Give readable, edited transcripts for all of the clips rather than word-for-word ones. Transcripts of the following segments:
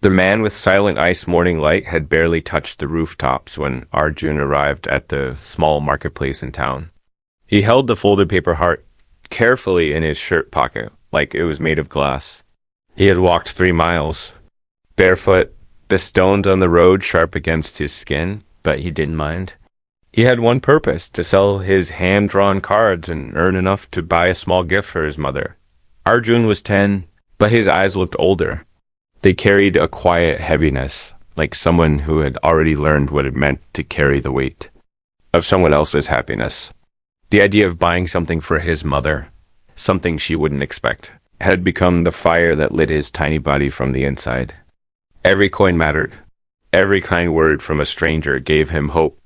The man with silent ice morning light had barely touched the rooftops when Arjun arrived at the small marketplace in town. He held the folded paper heart carefully in his shirt pocket, like it was made of glass. He had walked 3 miles, barefoot, the stones on the road sharp against his skin, but he didn't mind. He had one purpose, to sell his hand-drawn cards and earn enough to buy a small gift for his mother. Arjun was 10, but his eyes looked older. They carried a quiet heaviness, like someone who had already learned what it meant to carry the weight of someone else's happiness. The idea of buying something for his mother, something she wouldn't expect, had become the fire that lit his tiny body from the inside. Every coin mattered. Every kind word from a stranger gave him hope.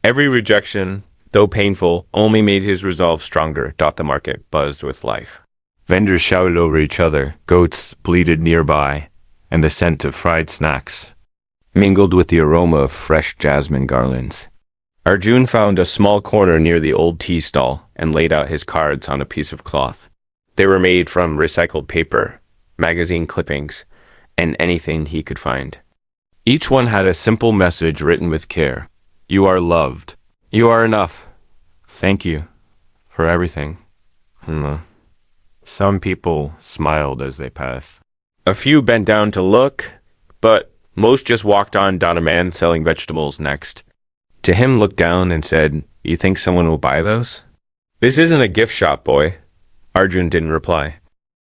Every rejection, though painful, only made his resolve stronger. The market buzzed with life. Vendors shouted over each other, goats bleated nearby, and the scent of fried snacks mingled with the aroma of fresh jasmine garlands. Arjun found a small corner near the old tea stall and laid out his cards on a piece of cloth. They were made from recycled paper, magazine clippings, and anything he could find. Each one had a simple message written with care. You are loved. You are enough. Thank you for everything. Some people smiled as they passed. A few bent down to look, but most just walked on down a man selling vegetables next. To him looked down and said, You think someone will buy those? This isn't a gift shop, boy. Arjun didn't reply.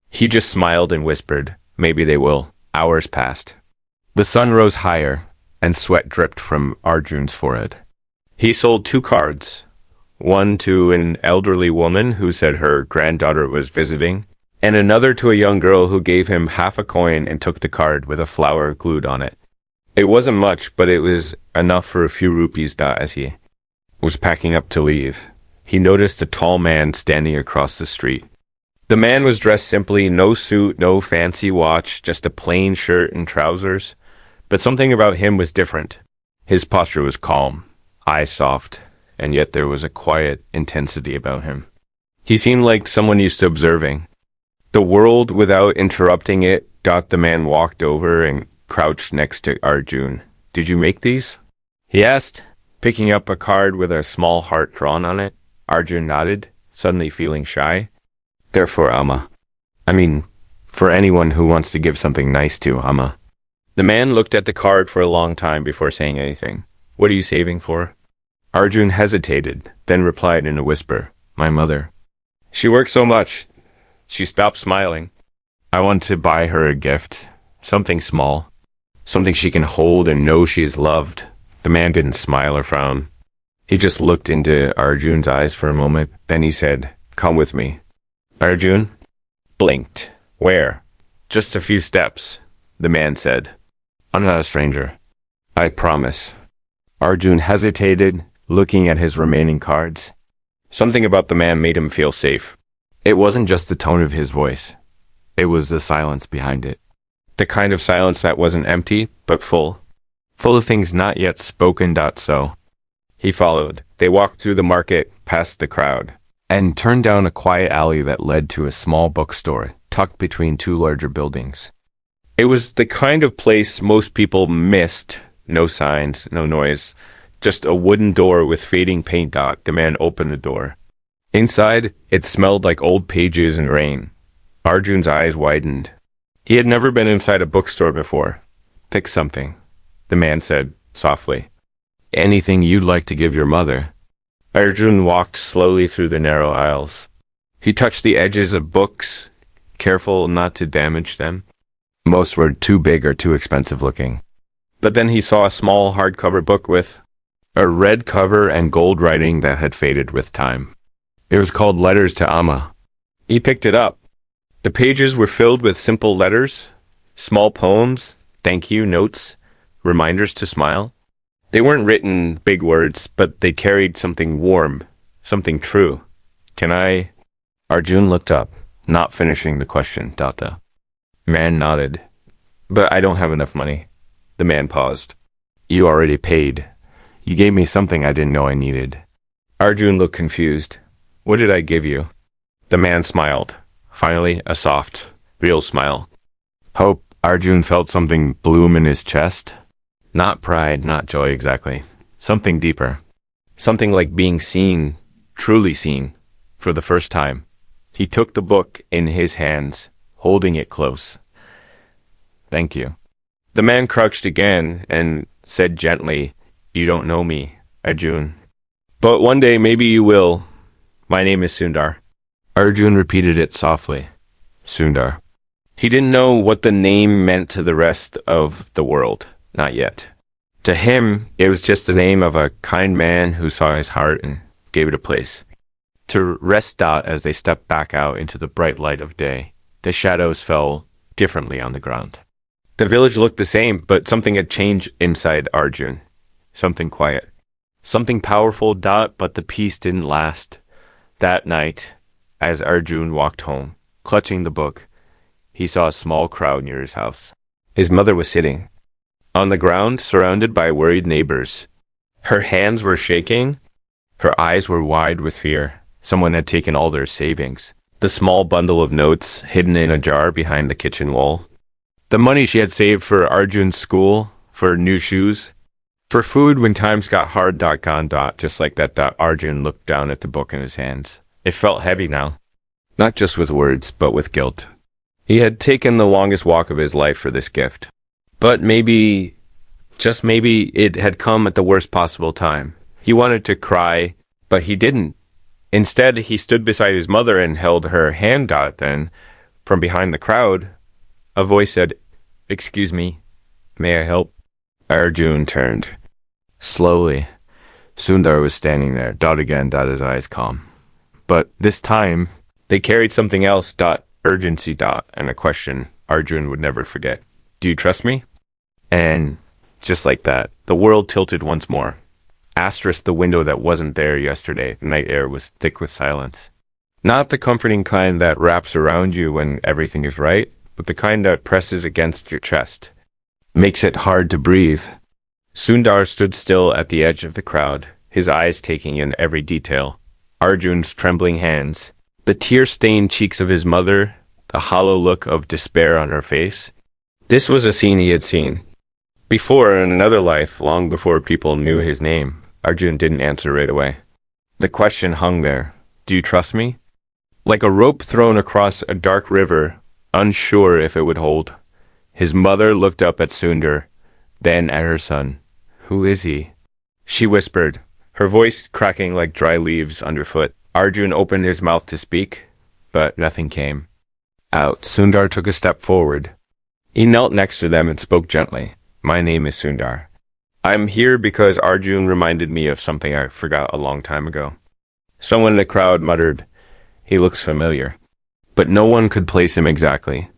He just smiled and whispered, Maybe they will. Hours passed. The sun rose higher, and sweat dripped from Arjun's forehead. He sold 2 cards, one to an elderly woman who said her granddaughter was visiting, and another to a young girl who gave him half a coin and took the card with a flower glued on it. It wasn't much, but it was enough for a few rupees. As he was packing up to leave, he noticed a tall man standing across the street. The man was dressed simply, no suit, no fancy watch, just a plain shirt and trousers. But something about him was different. His posture was calm, eyes soft, and yet there was a quiet intensity about him. He seemed like someone used to observing the world without interrupting it. The man walked over and crouched next to Arjun. Did you make these? He asked, picking up a card with a small heart drawn on it. Arjun nodded, suddenly feeling shy. They're for Amma. For anyone who wants to give something nice to Amma. The man looked at the card for a long time before saying anything. What are you saving for? Arjun hesitated, then replied in a whisper, My mother. She works so much. She stopped smiling. I want to buy her a gift. Something small. Something she can hold and know she is loved. The man didn't smile or frown. He just looked into Arjun's eyes for a moment. Then he said, Come with me. Arjun blinked. Where? Just a few steps, the man said. I'm not a stranger. I promise. Arjun hesitated, looking at his remaining cards. Something about the man made him feel safe. It wasn't just the tone of his voice. It was the silence behind it. The kind of silence that wasn't empty, but full. Full of things not yet spoken. So he followed. They walked through the market, past the crowd, and turned down a quiet alley that led to a small bookstore tucked between 2 larger buildings. It was the kind of place most people missed. No signs, no noise, just a wooden door with fading paint. The man opened the door. Inside, it smelled like old pages and rain. Arjun's eyes widened. He had never been inside a bookstore before. Pick something, the man said softly. Anything you'd like to give your mother. Arjun walked slowly through the narrow aisles. He touched the edges of books, careful not to damage them. Most were too big or too expensive looking. But then he saw a small hardcover book with a red cover and gold writing that had faded with time. It was called Letters to Amma. He picked it up. The pages were filled with simple letters, small poems, thank you notes, reminders to smile. They weren't written big words, but they carried something warm, something true. Can I? Arjun looked up, not finishing the question. Man nodded. But I don't have enough money. The man paused. You already paid. You gave me something I didn't know I needed. Arjun looked confused. What did I give you? The man smiled. Finally, a soft, real smile. Hope Arjun felt something bloom in his chest. Not pride, not joy exactly. Something deeper. Something like being seen, truly seen, for the first time. He took the book in his hands, holding it close. Thank you. The man crouched again and said gently, You don't know me, Arjun. But one day maybe you will. My name is Sundar. Arjun repeated it softly. Sundar. He didn't know what the name meant to the rest of the world. Not yet. To him, it was just the name of a kind man who saw his heart and gave it a place. To rest Dot as they stepped back out into the bright light of day, the shadows fell differently on the ground. The village looked the same, but something had changed inside Arjun. Something quiet. Something powerful, Dot, but the peace didn't last. That night, as Arjun walked home, clutching the book, he saw a small crowd near his house. His mother was sitting on the ground, surrounded by worried neighbors. Her hands were shaking. Her eyes were wide with fear. Someone had taken all their savings. The small bundle of notes hidden in a jar behind the kitchen wall. The money she had saved for Arjun's school, for new shoes, for food when times got hard. Gone. Just like that. Arjun looked down at the book in his hands. It felt heavy now. Not just with words, but with guilt. He had taken the longest walk of his life for this gift. But maybe, just maybe, it had come at the worst possible time. He wanted to cry, but he didn't. Instead, he stood beside his mother and held her hand. Then, from behind the crowd, a voice said, Excuse me, may I help? Arjun turned. Slowly, Sundar was standing there. Again. His eyes calm. But this time, they carried something else. Urgency. And a question Arjun would never forget. Do you trust me? And just like that, the world tilted once more. Asterisk the window that wasn't there yesterday. The night air was thick with silence. Not the comforting kind that wraps around you when everything is right, but the kind that presses against your chest. Makes it hard to breathe. Sundar stood still at the edge of the crowd, his eyes taking in every detail. Arjun's trembling hands, the tear-stained cheeks of his mother, the hollow look of despair on her face. This was a scene he had seen before in another life, long before people knew his name. Arjun didn't answer right away. The question hung there. Do you trust me? Like a rope thrown across a dark river, unsure if it would hold. His mother looked up at Sundar, then at her son. Who is he? She whispered, her voice cracking like dry leaves underfoot. Arjun opened his mouth to speak, but nothing came out. Sundar took a step forward. He knelt next to them and spoke gently. My name is Sundar. I'm here because Arjun reminded me of something I forgot a long time ago. Someone in the crowd muttered, He looks familiar. But no one could place him exactly.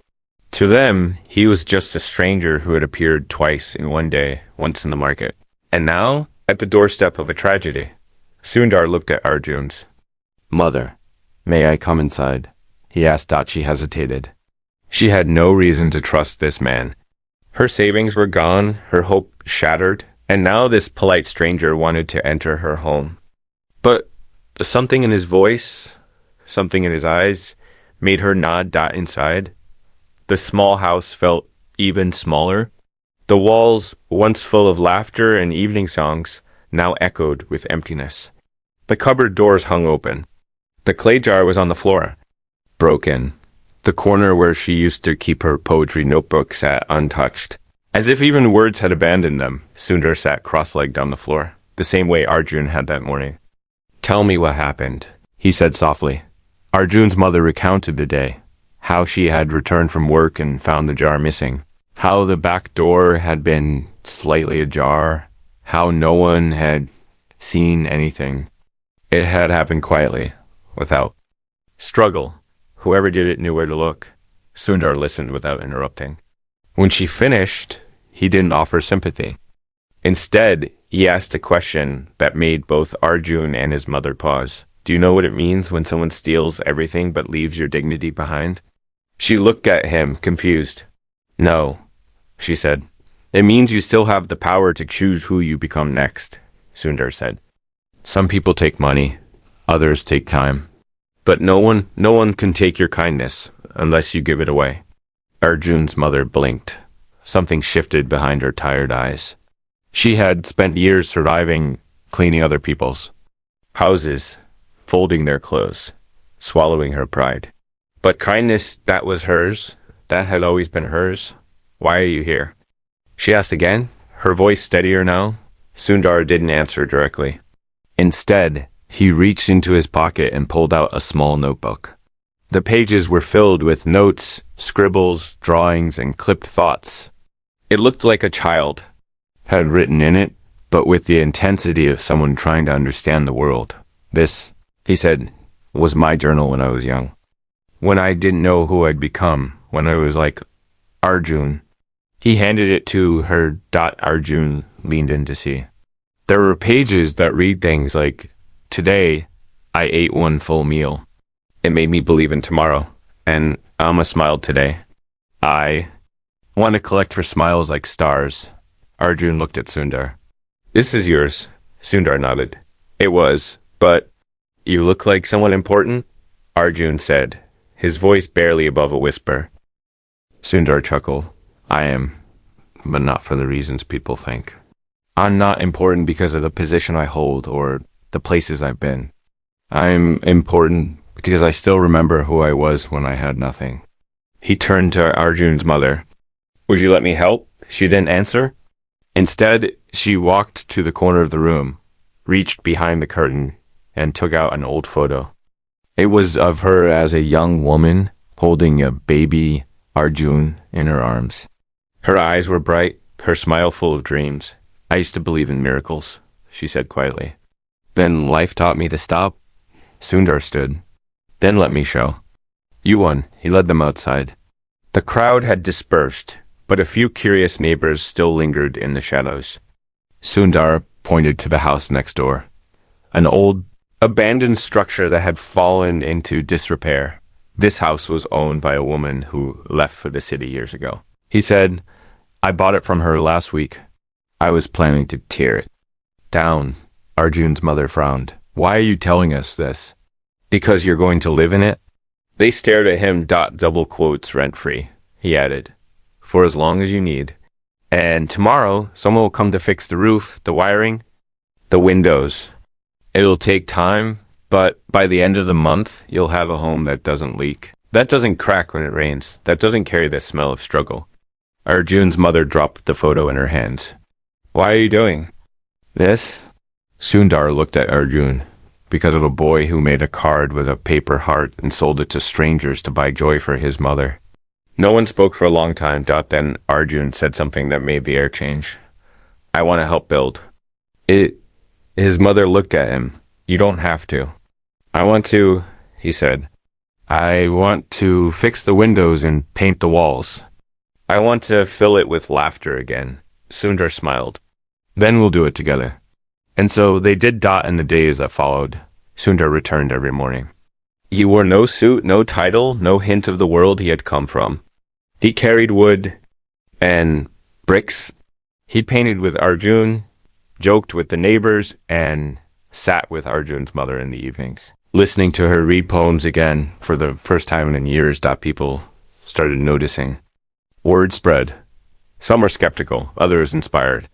To them, he was just a stranger who had appeared twice in one day, once in the market. And now, at the doorstep of a tragedy. Sundar looked at Arjun's. Mother, may I come inside? He asked. She hesitated. She had no reason to trust this man. Her savings were gone, her hope shattered, and now this polite stranger wanted to enter her home. But something in his voice, something in his eyes, made her nod. Inside. The small house felt even smaller. The walls, once full of laughter and evening songs, now echoed with emptiness. The cupboard doors hung open. The clay jar was on the floor, broken. The corner where she used to keep her poetry notebook sat untouched. As if even words had abandoned them, Sundar sat cross-legged on the floor, the same way Arjun had that morning. Tell me what happened, he said softly. Arjun's mother recounted the day, how she had returned from work and found the jar missing, how the back door had been slightly ajar, how no one had seen anything. It had happened quietly, without struggle. Whoever did it knew where to look. Sundar listened without interrupting. When she finished, he didn't offer sympathy. Instead, he asked a question that made both Arjun and his mother pause. Do you know what it means when someone steals everything but leaves your dignity behind? She looked at him, confused. No, she said. It means you still have the power to choose who you become next, Sundar said. Some people take money, others take time. But no one can take your kindness unless you give it away. Arjun's mother blinked. Something shifted behind her tired eyes. She had spent years surviving, cleaning other people's houses, folding their clothes, swallowing her pride. But kindness, that was hers. That had always been hers. Why are you here? She asked again, her voice steadier now. Sundar didn't answer directly. Instead, he reached into his pocket and pulled out a small notebook. The pages were filled with notes, scribbles, drawings, and clipped thoughts. It looked like a child had written in it, but with the intensity of someone trying to understand the world. This, he said, was my journal when I was young. When I didn't know who I'd become, when I was like Arjun. He handed it to her. Arjun leaned in to see. There were pages that read things like, "Today, I ate one full meal. It made me believe in tomorrow, and Alma smiled today. I want to collect for smiles like stars." Arjun looked at Sundar. "This is yours." Sundar nodded. "It was, but you look like someone important," Arjun said, his voice barely above a whisper. Sundar chuckled. "I am, but not for the reasons people think. I'm not important because of the position I hold or the places I've been. I'm important because I still remember who I was when I had nothing." He turned to Arjun's mother. "Would you let me help?" She didn't answer. Instead, she walked to the corner of the room, reached behind the curtain, and took out an old photo. It was of her as a young woman holding a baby Arjun in her arms. Her eyes were bright, her smile full of dreams. "I used to believe in miracles," she said quietly. "Then life taught me to stop." Sundar stood. "Then let me show." "You won." He led them outside. The crowd had dispersed, but a few curious neighbors still lingered in the shadows. Sundar pointed to the house next door, an old, abandoned structure that had fallen into disrepair. This house was owned by a woman who left for the city years ago. He said, "I bought it from her last week. I was planning to tear it down." Arjun's mother frowned. "Why are you telling us this?" "Because you're going to live in it." They stared at him. Double quotes, rent-free. He added, "For as long as you need. And tomorrow, someone will come to fix the roof, the wiring, the windows. It'll take time, but by the end of the month, you'll have a home that doesn't leak, that doesn't crack when it rains, that doesn't carry the smell of struggle." Arjun's mother dropped the photo in her hands. "Why are you doing this?" Sundar looked at Arjun. Because of a boy who made a card with a paper heart and sold it to strangers to buy joy for his mother. No one spoke for a long time. Then Arjun said something that made the air change. "I want to help build." His mother looked at him. "You don't have to." "I want to," he said. "I want to fix the windows and paint the walls. I want to fill it with laughter again." Sundar smiled. "Then we'll do it together." And so they did. In the days that followed, Sundar returned every morning. He wore no suit, no title, no hint of the world he had come from. He carried wood and bricks. He painted with Arjun, joked with the neighbors, and sat with Arjun's mother in the evenings, listening to her read poems again for the first time in years. People started noticing. Word spread. Some were skeptical, others inspired.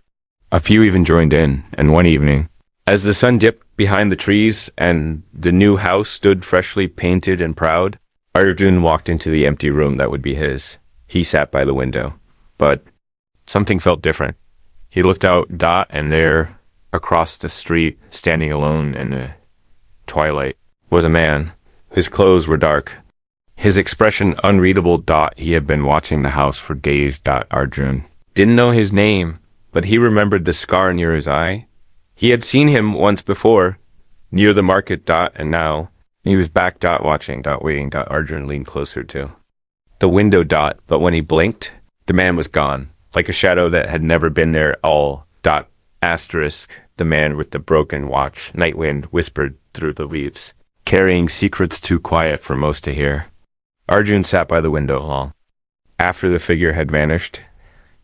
A few even joined in, and one evening, as the sun dipped behind the trees and the new house stood freshly painted and proud, Arjun walked into the empty room that would be his. He sat by the window, but something felt different. He looked out. And there, across the street, standing alone in the twilight, was a man. His clothes were dark. His expression unreadable. He had been watching the house for days. Arjun didn't know his name, but he remembered the scar near his eye. He had seen him once before, near the market. And now he was back. Watching. Waiting. Arjun leaned closer to the window. But when he blinked, the man was gone, like a shadow that had never been there at all. Asterisk. The man with the broken watch. Nightwind whispered through the leaves, carrying secrets too quiet for most to hear. Arjun sat by the window long. After the figure had vanished,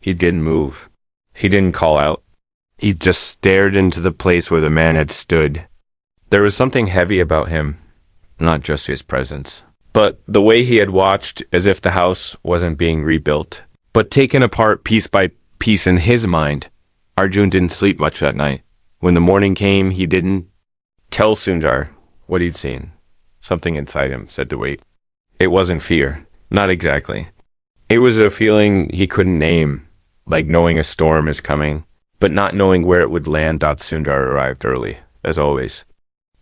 he didn't move. He didn't call out. He just stared into the place where the man had stood. There was something heavy about him, not just his presence, but the way he had watched as if the house wasn't being rebuilt, but taken apart piece by piece in his mind. Arjun didn't sleep much that night. When the morning came, he didn't tell Sundar what he'd seen. Something inside him said to wait. It wasn't fear. Not exactly. It was a feeling he couldn't name, like knowing a storm is coming, but not knowing where it would land. Sundar arrived early, as always.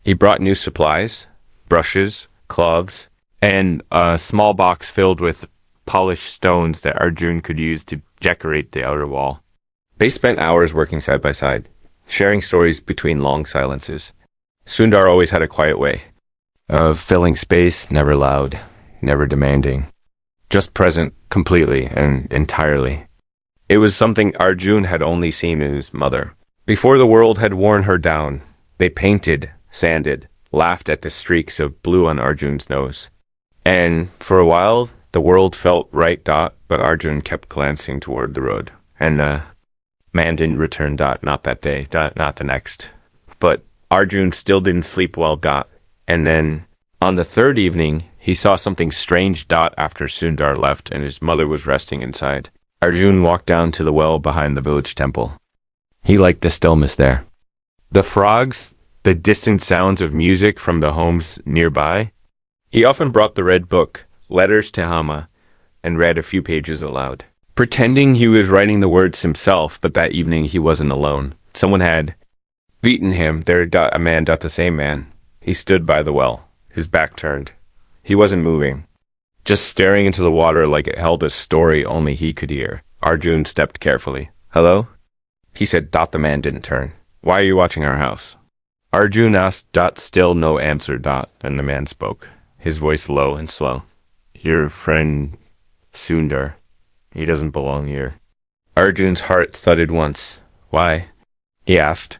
He brought new supplies, brushes, cloths, and a small box filled with polished stones that Arjun could use to decorate the outer wall. They spent hours working side by side, sharing stories between long silences. Sundar always had a quiet way of filling space, never loud, never demanding, just present completely and entirely. It was something Arjun had only seen in his mother. Before the world had worn her down, they painted, sanded, laughed at the streaks of blue on Arjun's nose. And for a while, the world felt right. But Arjun kept glancing toward the road. And man didn't return. Not that day. Not the next. But Arjun still didn't sleep well. And then on the third evening, he saw something strange. After Sundar left and his mother was resting inside, Arjun walked down to the well behind the village temple. He liked the stillness there. The frogs, the distant sounds of music from the homes nearby. He often brought the red book, Letters to Hama, and read a few pages aloud, pretending he was writing the words himself. But that evening he wasn't alone. Someone had beaten him. A man, the same man. He stood by the well, his back turned. He wasn't moving, just staring into the water like it held a story only he could hear. Arjun stepped carefully. Hello? He said. The man didn't turn. Why are you watching our house? Arjun asked. Still no answer. And the man spoke, his voice low and slow. Your friend, Sundar. He doesn't belong here. Arjun's heart thudded once. Why? He asked,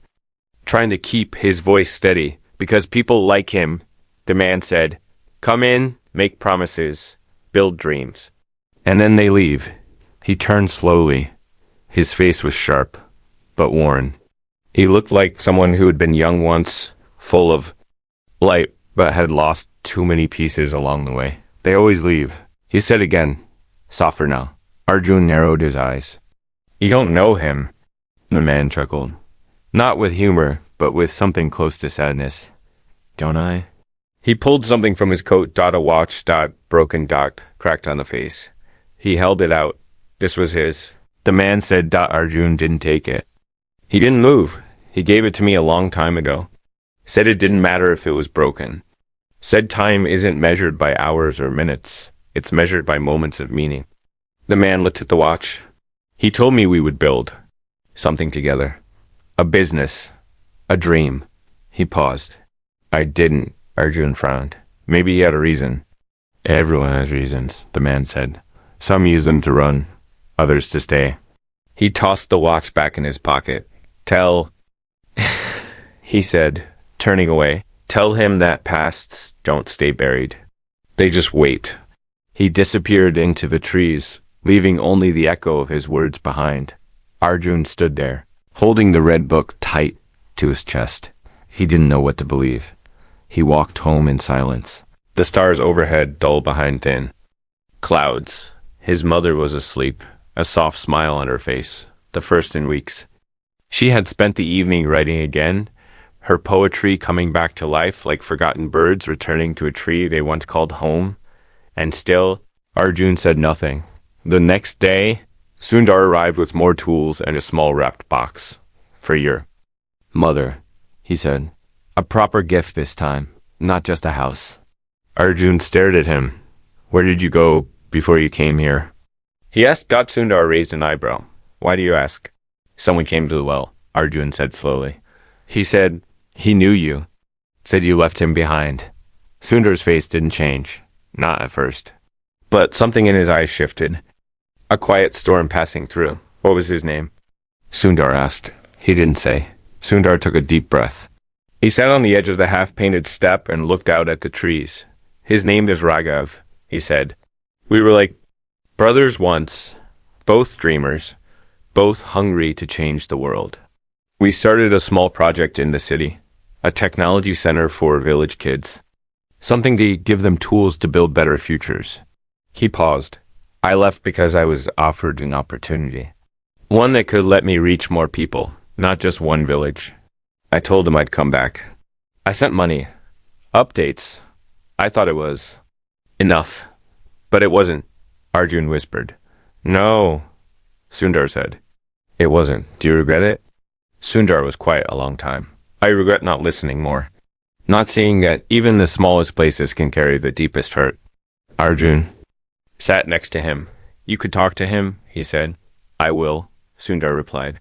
trying to keep his voice steady. Because people like him. The man said, come in, make promises, build dreams. And then they leave. He turned slowly. His face was sharp, but worn. He looked like someone who had been young once, full of light, but had lost too many pieces along the way. They always leave. He said again, softer now. Arjun narrowed his eyes. You don't know him, the man chuckled. Not with humor, but with something close to sadness. Don't I? He pulled something from his coat. A watch. Broken. Cracked on the face. He held it out. This was his. The man said. Arjun didn't take it. He didn't move. He gave it to me a long time ago. Said it didn't matter if it was broken. Said time isn't measured by hours or minutes. It's measured by moments of meaning. The man looked at the watch. He told me we would build something together. A business. A dream. He paused. I didn't. Arjun frowned. Maybe he had a reason. Everyone has reasons, the man said. Some use them to run, others to stay. He tossed the watch back in his pocket. He said, turning away, tell him that pasts don't stay buried. They just wait. He disappeared into the trees, leaving only the echo of his words behind. Arjun stood there, holding the red book tight to his chest. He didn't know what to believe. He walked home in silence. The stars overhead dull behind thin clouds. His mother was asleep, a soft smile on her face, the first in weeks. She had spent the evening writing again, her poetry coming back to life like forgotten birds returning to a tree they once called home. And still, Arjun said nothing. The next day, Sundar arrived with more tools and a small wrapped box. For your mother, he said. A proper gift this time, not just a house. Arjun stared at him. Where did you go before you came here? He asked. Sundar raised an eyebrow. Why do you ask? Someone came to the well, Arjun said slowly. He said he knew you. Said you left him behind. Sundar's face didn't change. Not at first. But something in his eyes shifted. A quiet storm passing through. What was his name? Sundar asked. He didn't say. Sundar took a deep breath. He sat on the edge of the half-painted step and looked out at the trees. His name is Raghav, he said. We were like brothers once, both dreamers, both hungry to change the world. We started a small project in the city, a technology center for village kids. Something to give them tools to build better futures. He paused. I left because I was offered an opportunity. One that could let me reach more people, not just one village. I told him I'd come back. I sent money. Updates. I thought it was enough. But it wasn't, Arjun whispered. No, Sundar said. It wasn't. Do you regret it? Sundar was quiet a long time. I regret not listening more. Not seeing that even the smallest places can carry the deepest hurt. Arjun sat next to him. You could talk to him, he said. I will, Sundar replied.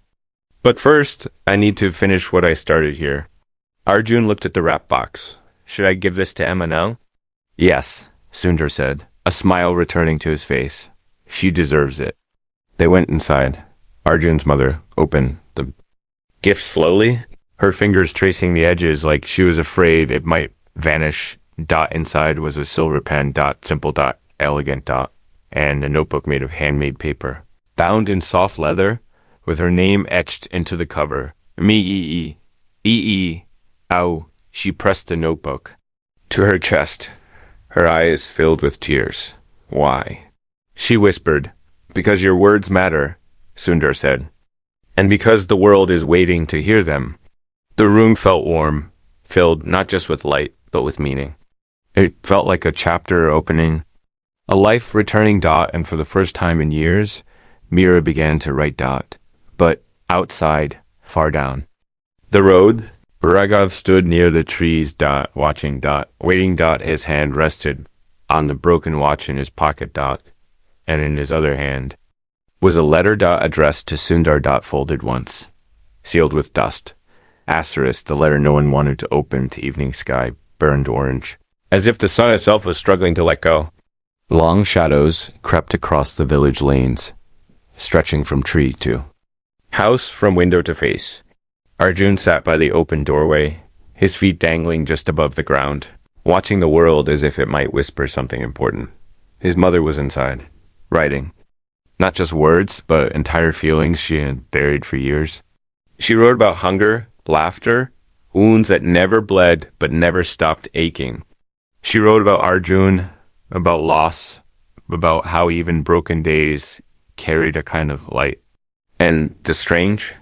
But first, I need to finish what I started here. Arjun looked at the wrap box. Should I give this to Emma now? Yes, Sundar said, a smile returning to his face. She deserves it. They went inside. Arjun's mother opened the gift slowly, her fingers tracing the edges like she was afraid it might vanish. Dot inside was a silver pen, dot simple, dot elegant, dot, and a notebook made of handmade paper, bound in soft leather, with her name etched into the cover. Ow. She pressed the notebook to her chest, her eyes filled with tears. Why? She whispered. Because your words matter, Sundar said. And because the world is waiting to hear them. The room felt warm, filled not just with light, but with meaning. It felt like a chapter opening, a life returning. Dot, and for the first time in years, Mira began to write. Dot, but outside, far down the road, Raghav stood near the trees. Dot, watching. Dot, waiting. Dot, his hand rested on the broken watch in his pocket. Dot, and in his other hand was a letter. Dot, addressed to Sundar. Dot, folded once, sealed with dust. Asterisk, the letter no one wanted to open. To evening sky, burned orange, as if the sun itself was struggling to let go. Long shadows crept across the village lanes, stretching from tree to house, from window to face. Arjun sat by the open doorway, his feet dangling just above the ground, watching the world as if it might whisper something important. His mother was inside, writing. Not just words, but entire feelings she had buried for years. She wrote about hunger, laughter, wounds that never bled but never stopped aching. She wrote about Arjun, about loss, about how even broken days carried a kind of light. And the strange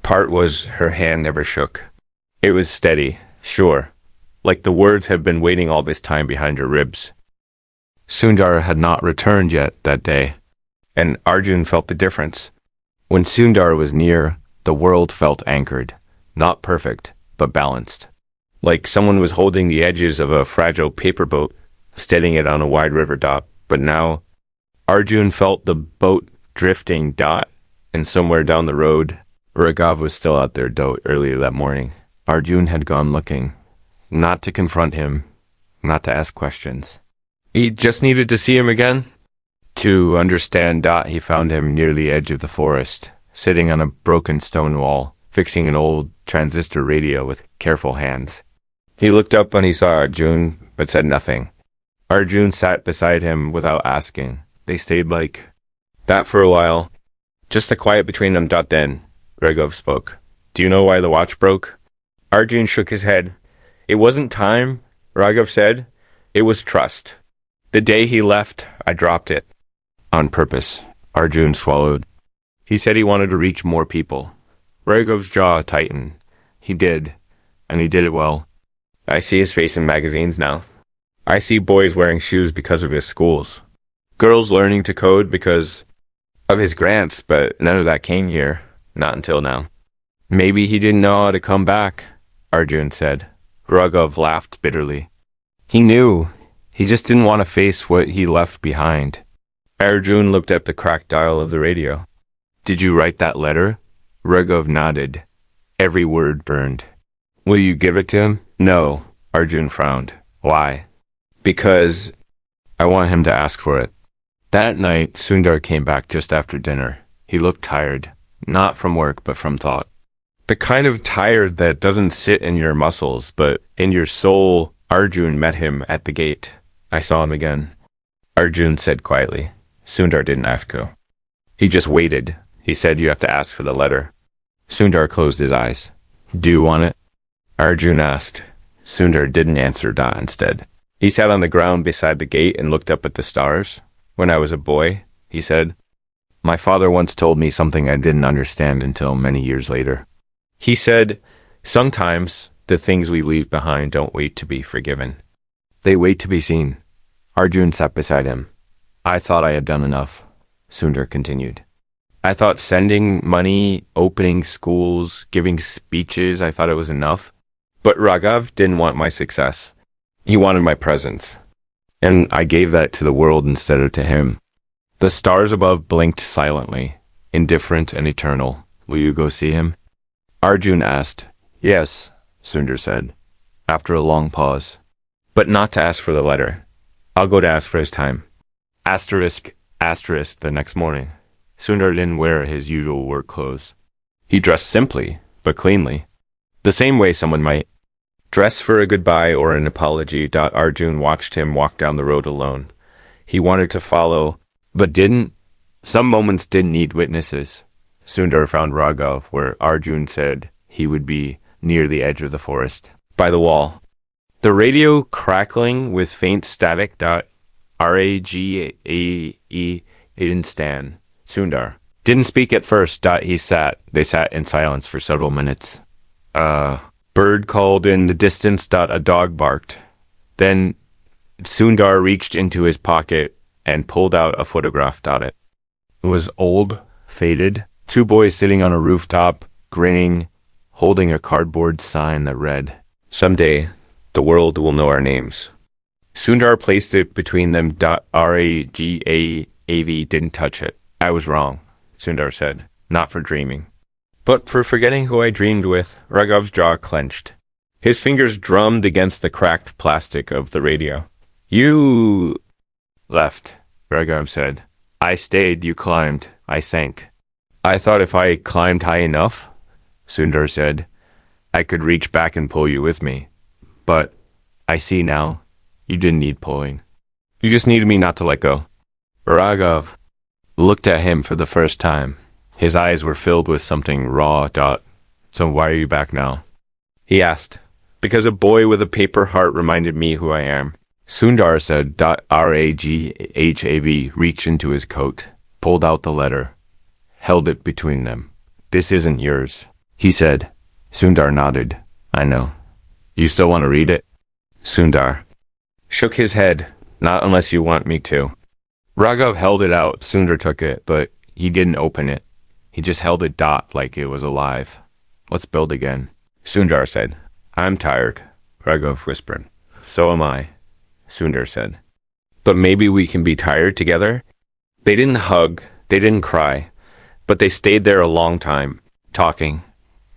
part was her hand never shook. It was steady, sure, like the words had been waiting all this time behind her ribs. Sundar had not returned yet that day, and Arjun felt the difference. When Sundar was near, the world felt anchored, not perfect, but balanced. Like someone was holding the edges of a fragile paper boat, steadying it on a wide river. Dot, but now Arjun felt the boat drifting. Dot, and somewhere down the road, Raghav was still out there. Dot, earlier that morning. Arjun had gone looking, not to confront him, not to ask questions. He just needed to see him again. To understand. Dot, he found him near the edge of the forest, sitting on a broken stone wall, fixing an old transistor radio with careful hands. He looked up when he saw Arjun, but said nothing. Arjun sat beside him without asking. They stayed like that for a while. Just the quiet between them. Dot, then Raghav spoke. Do you know why the watch broke? Arjun shook his head. It wasn't time, Raghav said. It was trust. The day he left, I dropped it. On purpose, Arjun swallowed. He said he wanted to reach more people. Raghav's jaw tightened. He did, and he did it well. I see his face in magazines now. I see boys wearing shoes because of his schools. Girls learning to code because of his grants, but none of that came here. Not until now. Maybe he didn't know how to come back, Arjun said. Raghav laughed bitterly. He knew. He just didn't want to face what he left behind. Arjun looked at the cracked dial of the radio. Did you write that letter? Raghav nodded. Every word burned. Will you give it to him? No, Arjun frowned. Why? Because I want him to ask for it. That night, Sundar came back just after dinner. He looked tired, not from work, but from thought. The kind of tired that doesn't sit in your muscles, but in your soul. Arjun met him at the gate. I saw him again. Arjun said quietly. Sundar didn't ask go. He just waited. He said you have to ask for the letter. Sundar closed his eyes. Do you want it? Arjun asked. Sundar didn't answer. Dot instead. He sat on the ground beside the gate and looked up at the stars. When I was a boy, he said, my father once told me something I didn't understand until many years later. He said, sometimes the things we leave behind don't wait to be forgiven. They wait to be seen. Arjun sat beside him. I thought I had done enough, Sundar continued. I thought sending money, opening schools, giving speeches, I thought it was enough. But Raghav didn't want my success. He wanted my presence. And I gave that to the world instead of to him. The stars above blinked silently, indifferent and eternal. Will you go see him? Arjun asked. Yes, Sundar said, after a long pause. But not to ask for the letter. I'll go to ask for his time. Asterisk, asterisk, the next morning. Sundar didn't wear his usual work clothes. He dressed simply, but cleanly. The same way someone might dress for a goodbye or an apology. Arjun watched him walk down the road alone. He wanted to follow, but didn't. Some moments didn't need witnesses. Sundar found Raghav where Arjun said he would be, near the edge of the forest, by the wall. The radio crackling with faint static. Ragae didn't stand. Sundar didn't speak at first. They sat in silence for several minutes. Bird called in the distance. A dog barked. Then Sundar reached into his pocket and pulled out a photograph. It was old, faded. Two boys sitting on a rooftop, grinning, holding a cardboard sign that read, someday, the world will know our names. Sundar placed it between them. Ragav didn't touch it. I was wrong, Sundar said, not for dreaming, but for forgetting who I dreamed with. Raghav's jaw clenched. His fingers drummed against the cracked plastic of the radio. You left, Raghav said. I stayed, you climbed, I sank. I thought if I climbed high enough, Sundar said, I could reach back and pull you with me. But I see now, you didn't need pulling. You just needed me not to let go. Raghav looked at him for the first time. His eyes were filled with something raw. So why are you back now? He asked. Because a boy with a paper heart reminded me who I am. Sundar said. Raghav reached into his coat, pulled out the letter, held it between them. This isn't yours, he said. Sundar nodded. I know. You still want to read it? Sundar shook his head. Not unless you want me to. Raghav held it out. Sundar took it, but he didn't open it. He just held it like it was alive. Let's build again, Sundar said. I'm tired, Raghav whispered. So am I, Sundar said. But maybe we can be tired together? They didn't hug, they didn't cry, but they stayed there a long time, talking.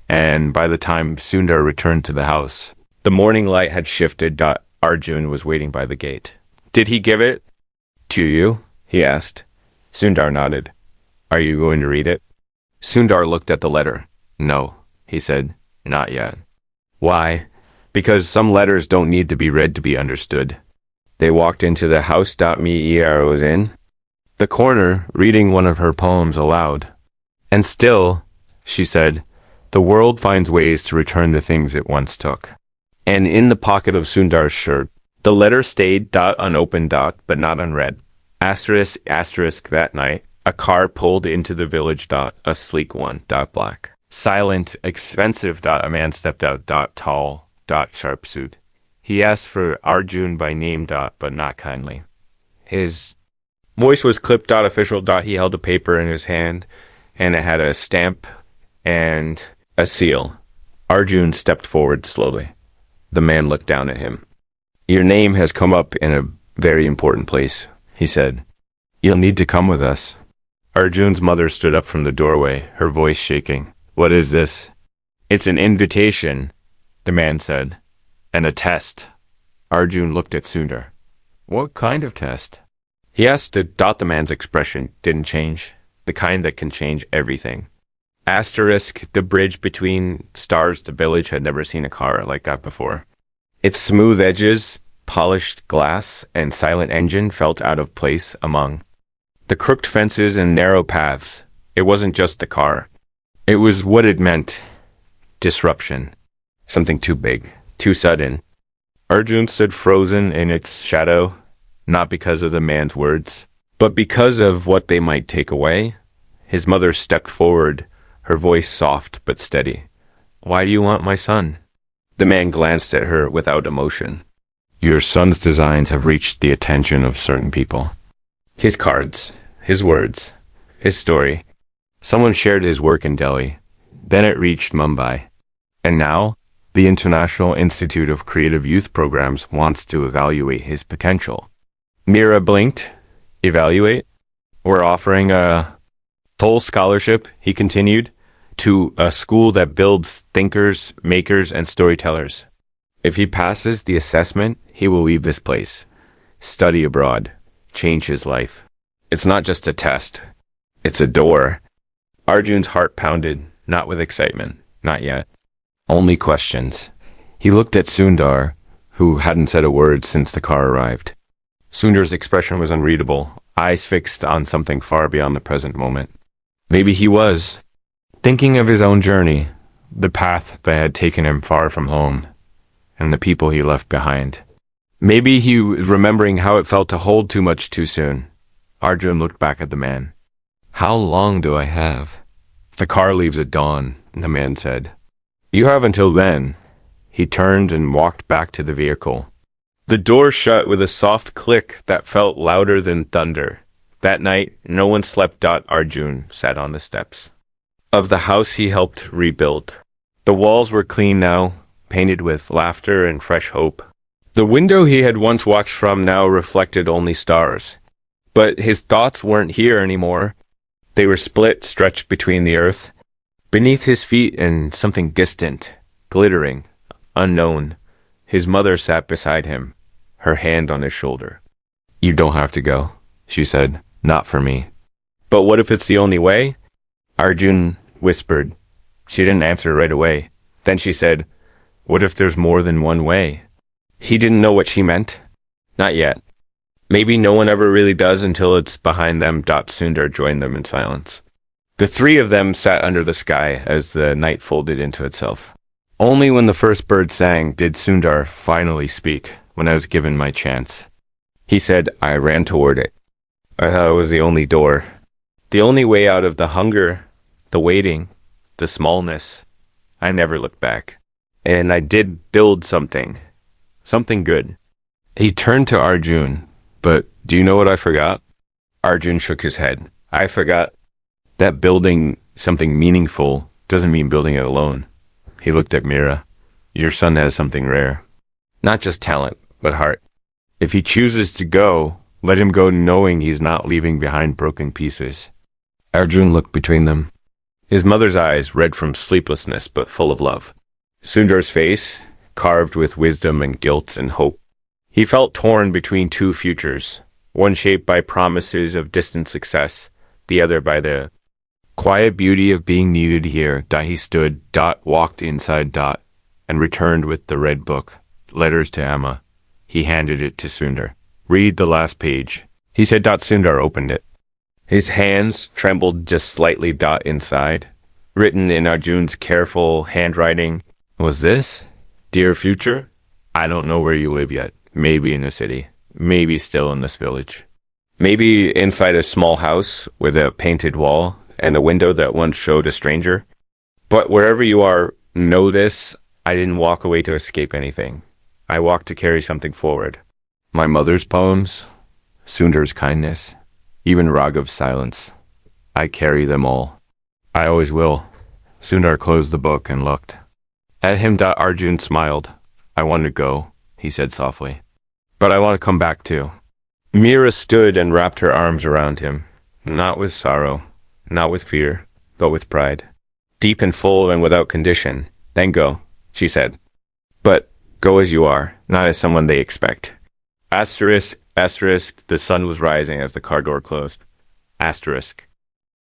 And by the time Sundar returned to the house, the morning light had shifted. Arjun was waiting by the gate. Did he give it to you? He asked. Sundar nodded. Are you going to read it? Sundar looked at the letter. No, he said. Not yet. Why? Because some letters don't need to be read to be understood. They walked into the house. Mia was in the corner, reading one of her poems aloud. And still, she said, the world finds ways to return the things it once took. And in the pocket of Sundar's shirt, the letter stayed. Unopened. But not unread. Asterisk, asterisk, that night, a car pulled into the village. A sleek one. Black. Silent, expensive. A man stepped out. Tall. Sharp suit. He asked for Arjun by name. But not kindly. His voice was clipped. Official. He held a paper in his hand, and it had a stamp and a seal. Arjun stepped forward slowly. The man looked down at him. Your name has come up in a very important place, he said. You'll need to come with us. Arjun's mother stood up from the doorway, her voice shaking. What is this? It's an invitation, the man said. And a test. Arjun looked at Sundar. What kind of test? He asked. The man's expression didn't change. The kind that can change everything. Asterisk, the bridge between stars. The village had never seen a car like that before. Its smooth edges, polished glass, and silent engine felt out of place among the crooked fences and narrow paths. It wasn't just the car. It was what it meant. Disruption. Something too big, too sudden. Arjun stood frozen in its shadow, not because of the man's words, but because of what they might take away. His mother stepped forward, her voice soft but steady. Why do you want my son? The man glanced at her without emotion. Your son's designs have reached the attention of certain people. His cards, his words, his story. Someone shared his work in Delhi. Then it reached Mumbai. And now, the International Institute of Creative Youth Programs wants to evaluate his potential. Mira blinked. Evaluate? We're offering a Toll scholarship, he continued, to a school that builds thinkers, makers, and storytellers. If he passes the assessment, he will leave this place, study abroad, change his life. It's not just a test. It's a door. Arjun's heart pounded, not with excitement, not yet. Only questions. He looked at Sundar, who hadn't said a word since the car arrived. Sundar's expression was unreadable, eyes fixed on something far beyond the present moment. Maybe he was, thinking of his own journey, the path that had taken him far from home, and the people he left behind. Maybe he was remembering how it felt to hold too much too soon. Arjun looked back at the man. How long do I have? The car leaves at dawn, the man said. You have until then. He turned and walked back to the vehicle. The door shut with a soft click that felt louder than thunder. That night, no one slept. Arjun sat on the steps of the house he helped rebuild. The walls were clean now, painted with laughter and fresh hope. The window he had once watched from now reflected only stars. But his thoughts weren't here anymore. They were split, stretched between the earth. Beneath his feet and something distant, glittering, unknown. His mother sat beside him, her hand on his shoulder. You don't have to go, she said. Not for me. But what if it's the only way? Arjun whispered. She didn't answer right away. Then she said, what if there's more than one way? He didn't know what she meant. Not yet. Maybe no one ever really does until it's behind them. Sundar joined them in silence. The three of them sat under the sky as the night folded into itself. Only when the first bird sang did Sundar finally speak, when I was given my chance. He said, I ran toward it. I thought it was the only door. The only way out of the hunger, the waiting, the smallness. I never looked back. And I did build something. Something good. He turned to Arjun. But do you know what I forgot? Arjun shook his head. I forgot that building something meaningful doesn't mean building it alone. He looked at Mira. Your son has something rare. Not just talent, but heart. If he chooses to go, let him go knowing he's not leaving behind broken pieces. Arjun looked between them. His mother's eyes, red from sleeplessness but full of love. Sundar's face, carved with wisdom and guilt and hope. He felt torn between two futures, one shaped by promises of distant success, the other by the quiet beauty of being needed here. He stood, walked inside, and returned with the red book, letters to Emma. He handed it to Sundar. Read the last page. He said. Sundar opened it. His hands trembled just slightly. Inside, written in Arjun's careful handwriting, was this? Dear future, I don't know where you live yet. Maybe in a city. Maybe still in this village. Maybe inside a small house with a painted wall and a window that once showed a stranger. But wherever you are, know this, I didn't walk away to escape anything. I walked to carry something forward. My mother's poems, Sundar's kindness, even Raghav's silence. I carry them all. I always will. Sundar closed the book and looked. At him. Arjun smiled. I want to go, he said softly. But I want to come back too. Mira stood and wrapped her arms around him, not with sorrow, not with fear, but with pride. Deep and full and without condition. Then go, she said. But go as you are, not as someone they expect. Asterisk, the sun was rising as the car door closed. Asterisk.